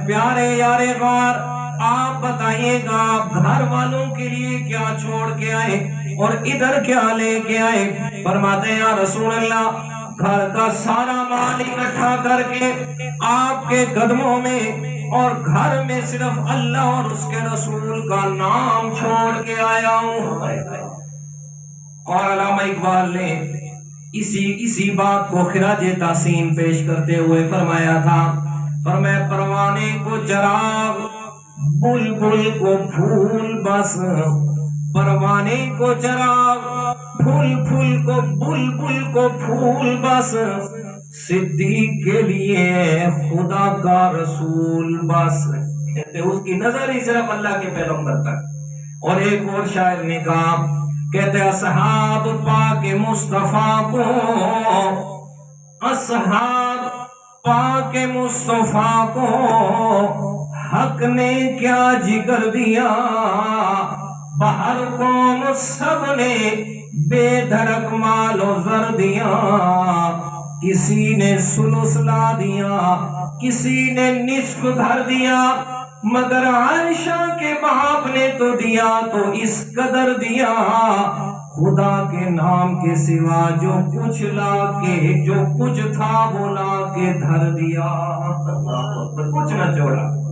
پیارے یار غار آپ بتائیے گا آپ گھر والوں کے لیے کیا چھوڑ کے آئے اور ادھر کیا لے کے آئے؟ فرماتے ہیں یا رسول اللہ گھر کا سارا مال اکٹھا کر کے آپ کے قدموں میں اور گھر میں صرف اللہ اور اس کے رسول کا نام چھوڑ کے آیا ہوں۔ اور علامہ اقبال نے اسی بات کو خراج تحسین پیش کرتے ہوئے فرمایا تھا، فرمایا پروانے کو چراغ بلبل کو پھول بس، پروانے کو چراغ پھول کو بلبل کو پھول بس، صدیق کے لیے خدا کا رسول بس۔ کہتے اس کی نظر ہی صرف اللہ کے پیغمبر تک۔ اور ایک اور شاعر نے کہا، کہتے اصحاب پاک مصطفیٰ کو، اصحاب پاک مصطفیٰ کو حق نے کیا جگر دیا، باہر قوم سب نے بے دھڑک مال و زر دیا، کسی نے ثلث لا دیا کسی نے نصف گھر دیا، مگر عائشہ کے باپ نے تو دیا تو اس قدر دیا، خدا کے نام کے سوا جو کچھ لا کے جو کچھ تھا وہ لا کے دھر دیا، کچھ نہ چھوڑا۔